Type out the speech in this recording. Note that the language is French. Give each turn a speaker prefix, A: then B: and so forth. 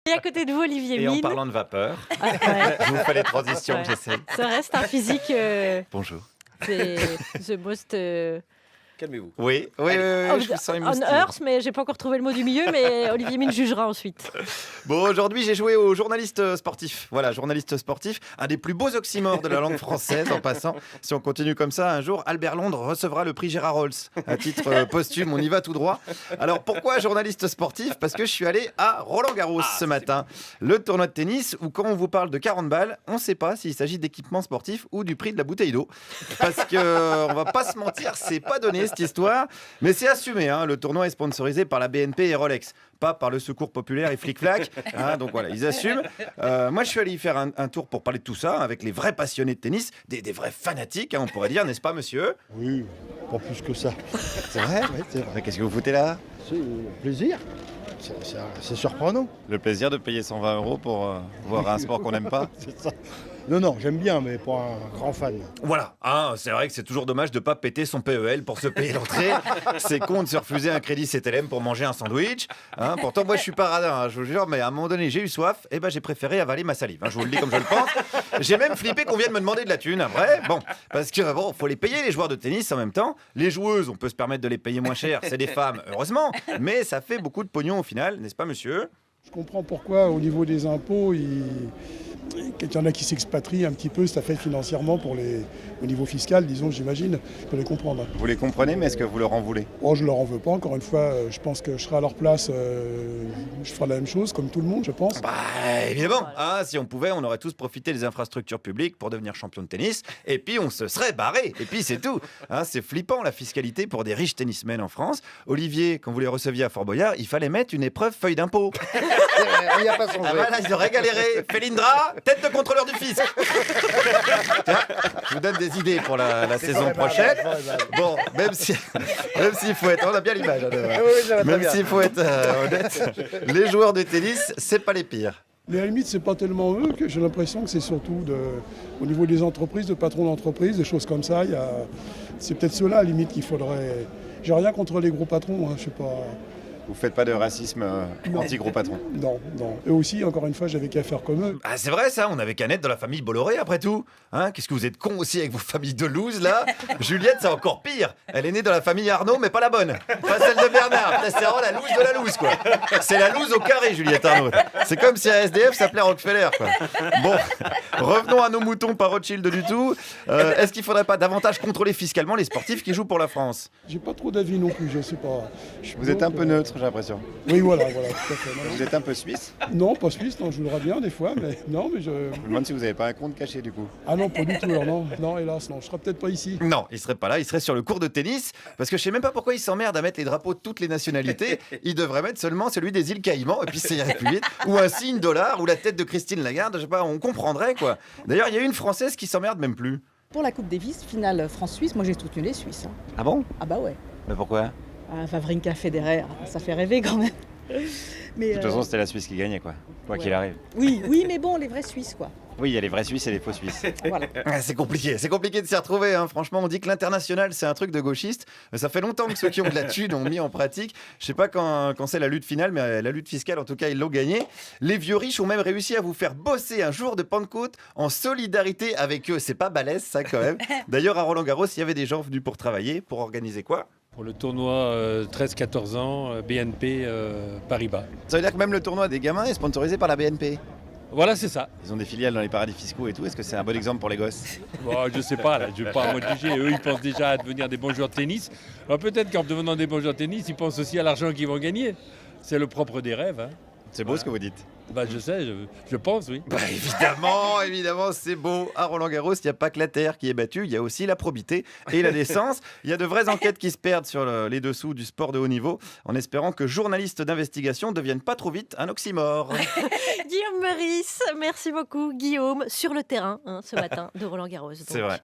A: Et à côté de vous, Olivier
B: Et en
A: Mine.
B: parlant de vapeur,
A: Ah, ouais.
B: je vous fais les transitions,
A: Ouais.
B: j'essaie.
A: Ça reste un physique.
B: Bonjour.
A: C'est The Most.
C: Calmez-vous.
B: Oui, je vous sens
A: On
B: émoustillé.
A: Earth, mais j'ai pas encore trouvé le mot du milieu, mais Olivier Mine jugera ensuite.
B: Bon, aujourd'hui, j'ai joué au journaliste sportif. Voilà, journaliste sportif, un des plus beaux oxymores de la langue française en passant. Si on continue comme ça, un jour, Albert Londres recevra le prix Gérard Rolls. À titre posthume, on y va tout droit. Alors, pourquoi journaliste sportif ? Parce que je suis allé à Roland-Garros ce matin. Le tournoi de tennis où quand on vous parle de 40 balles, on ne sait pas s'il s'agit d'équipement sportif ou du prix de la bouteille d'eau. Parce que, on va pas se mentir, c'est pas donné cette histoire. Mais c'est assumé, hein. Le tournoi est sponsorisé par la BNP et Rolex. Pas par le Secours Populaire et Flic Flac. Hein, donc voilà, ils assument. Moi, je suis allé y faire un tour pour parler de tout ça avec les vrais passionnés de tennis, des vrais fanatiques, hein, on pourrait dire, n'est-ce pas, monsieur ?
D: Oui, pas plus que ça.
B: C'est vrai ?
D: Oui, c'est vrai.
B: Mais qu'est-ce que vous foutez là ?
D: C'est plaisir. C'est surprenant.
B: Le plaisir de payer 120 € pour voir un sport qu'on n'aime pas ?
D: C'est ça. Non, j'aime bien, mais pas un grand fan.
B: Voilà, hein, c'est vrai que c'est toujours dommage de ne pas péter son PEL pour se payer l'entrée. C'est con de se refuser un crédit CTLM pour manger un sandwich. Hein, pourtant, moi, je suis pas radin, hein, je vous jure, mais à un moment donné, j'ai eu soif, et ben j'ai préféré avaler ma salive. Hein, je vous le dis comme je le pense. J'ai même flippé qu'on vienne me demander de la thune après. Bon, parce que bon, faut les payer les joueurs de tennis en même temps. Les joueuses, on peut se permettre de les payer moins cher, c'est des femmes, heureusement, mais ça fait beaucoup de pognon au final, n'est-ce pas, monsieur ?
E: Je comprends pourquoi au niveau des impôts, il y en a qui s'expatrient un petit peu, ça fait financièrement au niveau fiscal, disons, j'imagine, je peux les comprendre.
B: Vous les comprenez, mais est-ce que vous leur en voulez ?
E: Oh, je leur en veux pas, encore une fois, je pense que je serai à leur place, je ferai la même chose, comme tout le monde, je pense.
B: Bah évidemment, hein, si on pouvait, on aurait tous profité des infrastructures publiques pour devenir champion de tennis, et puis on se serait barré, et puis c'est tout. Hein, c'est flippant la fiscalité pour des riches tennismen en France. Olivier, quand vous les receviez à Fort Boyard, il fallait mettre une épreuve feuille d'impôt.
D: Il n'y a pas son
B: Ah voilà, ils auraient galéré. Félindra, tête de contrôleur du fisc. Tiens, je vous donne des idées pour la saison prochaine. Bon, même s'il faut être, on a bien l'image. Hein, même s'il faut être honnête, les joueurs de tennis, c'est pas les pires.
E: Mais à la limite, c'est pas tellement eux que j'ai l'impression que c'est surtout au niveau des entreprises, de patrons d'entreprises, des choses comme ça. C'est peut-être ceux-là, à la limite, qu'il faudrait. J'ai rien contre les gros patrons, hein, je sais pas.
B: Vous faites pas de racisme anti-gros patron.
E: Non. Eux aussi, encore une fois, j'avais qu'à faire comme eux.
B: Ah, c'est vrai ça, on avait qu'à naître dans la famille Bolloré après tout. Hein, qu'est-ce que vous êtes cons aussi avec vos familles de loose là. Juliette, c'est encore pire. Elle est née dans la famille Arnaud, mais pas la bonne. Pas celle de Bernard. C'est vraiment la loose de la loose quoi. C'est la loose au carré, Juliette Arnaud. C'est comme si un SDF s'appelait Rockefeller quoi. Bon, revenons à nos moutons, pas Rothschild du tout. Est-ce qu'il faudrait pas davantage contrôler fiscalement les sportifs qui jouent pour la France ?
E: J'ai pas trop d'avis non plus, je sais pas.
B: Vous êtes un peu neutre, j'ai l'impression.
E: Oui, voilà, tout à fait.
B: Vous êtes un peu suisse.
E: Non, pas suisse, non, je voudrais bien des fois, mais non, mais je...
B: Je me demande si vous n'avez pas un compte caché du coup.
E: Ah non, pas du tout, alors non, hélas, non, je serais peut-être pas ici.
B: Non, il serait pas là, il serait sur le cours de tennis, parce que je sais même pas pourquoi il s'emmerde à mettre les drapeaux de toutes les nationalités. Il devrait mettre seulement celui des îles Caïmans, et puis ça irait plus vite. Ou un signe dollar, ou la tête de Christine Lagarde, je sais pas, on comprendrait quoi. D'ailleurs, il y a une Française qui s'emmerde même plus.
F: Pour la Coupe Davis, finale France-Suisse, moi j'ai soutenu les Suisses. Hein.
B: Ah bon ?
F: Ah bah ouais.
B: Mais pourquoi ?
F: Ah, Wawrinka, Federer, ça fait rêver quand même. Mais,
B: De toute façon, c'était la Suisse qui gagnait quoi
F: ouais.
B: qu'il arrive.
F: Oui, mais bon, les vrais Suisses quoi.
B: Oui, il y a les vrais Suisses et les faux Suisses.
F: Voilà.
B: C'est compliqué de s'y retrouver. Hein. Franchement, on dit que l'international, c'est un truc de gauchiste. Ça fait longtemps que ceux qui ont de la thune ont mis en pratique. Je sais pas quand c'est la lutte finale, mais la lutte fiscale, en tout cas, ils l'ont gagnée. Les vieux riches ont même réussi à vous faire bosser un jour de Pentecôte en solidarité avec eux. C'est pas balèze, ça, quand même. D'ailleurs, à Roland-Garros, il y avait des gens venus pour travailler, pour organiser quoi ?
G: Pour le tournoi 13-14 ans, BNP Paribas.
B: Ça veut dire que même le tournoi des gamins est sponsorisé par la BNP.
G: Voilà, c'est ça.
B: Ils ont des filiales dans les paradis fiscaux et tout. Est-ce que c'est un bon exemple pour les gosses ?
G: Bon, je sais pas, là, je vais pas à moi de juger. Eux, ils pensent déjà à devenir des bons joueurs de tennis. Alors peut-être qu'en devenant des bons joueurs de tennis, ils pensent aussi à l'argent qu'ils vont gagner. C'est le propre des rêves. Hein.
B: C'est beau ce que vous dites.
G: Bah, je sais, je pense, oui.
B: Bah, évidemment, c'est beau. À Roland-Garros, il n'y a pas que la terre qui est battue, il y a aussi la probité et la décence. Il y a de vraies enquêtes qui se perdent sur les dessous du sport de haut niveau, en espérant que journaliste d'investigation ne devienne pas trop vite un oxymore.
A: Guillaume Meurice, merci beaucoup, Guillaume, sur le terrain ce matin de Roland-Garros.
B: C'est vrai.